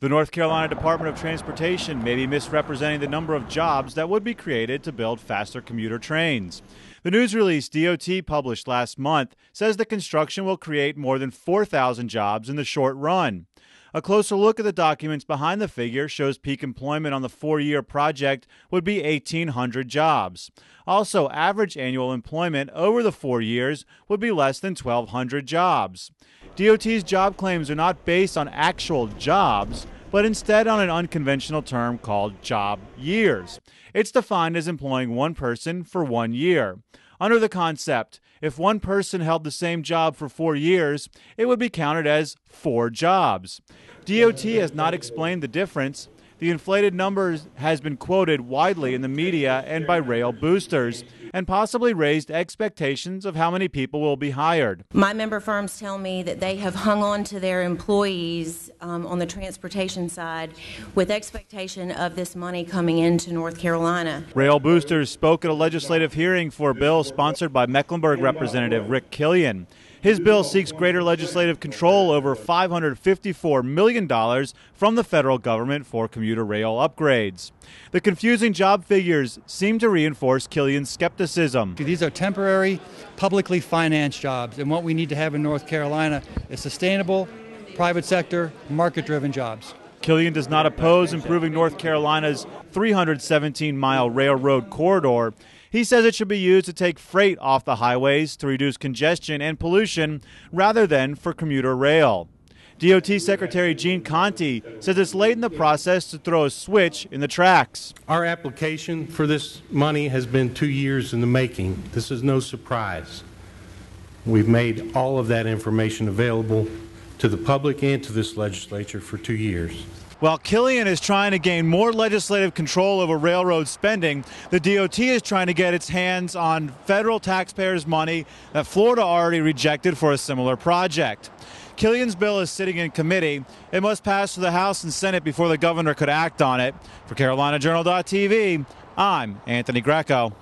The North Carolina Department of Transportation may be misrepresenting the number of jobs that would be created to build faster commuter trains. The news release DOT published last month says the construction will create more than 4,000 jobs in the short run. A closer look at the documents behind the figure shows peak employment on the 4-year project would be 1,800 jobs. Also, average annual employment over the 4 years would be less than 1,200 jobs. DOT's job claims are not based on actual jobs, but instead on an unconventional term called job years. It's defined as employing one person for 1 year. Under the concept, if one person held the same job for 4 years, it would be counted as 4 jobs. DOT has not explained the difference. The inflated number has been quoted widely in the media and by rail boosters, and possibly raised expectations of how many people will be hired. My member firms tell me that they have hung on to their employees on the transportation side with expectation of this money coming into North Carolina. Rail boosters spoke at a legislative hearing for a bill sponsored by Mecklenburg Representative Rick Killian. His bill seeks greater legislative control over $554 million from the federal government for commuter rail upgrades. The confusing job figures seem to reinforce Killian's skepticism. These are temporary, publicly financed jobs, and what we need to have in North Carolina is sustainable, private sector, market-driven jobs. Killian does not oppose improving North Carolina's 317-mile railroad corridor. He says it should be used to take freight off the highways to reduce congestion and pollution rather than for commuter rail. DOT Secretary Gene Conti says it's late in the process to throw a switch in the tracks. Our application for this money has been 2 years in the making. This is no surprise. We've made all of that information available to the public and to this legislature for 2 years. While Killian is trying to gain more legislative control over railroad spending, the DOT is trying to get its hands on federal taxpayers' money that Florida already rejected for a similar project. Killian's bill is sitting in committee. It must pass through the House and Senate before the governor could act on it. For CarolinaJournal.tv, I'm Anthony Greco.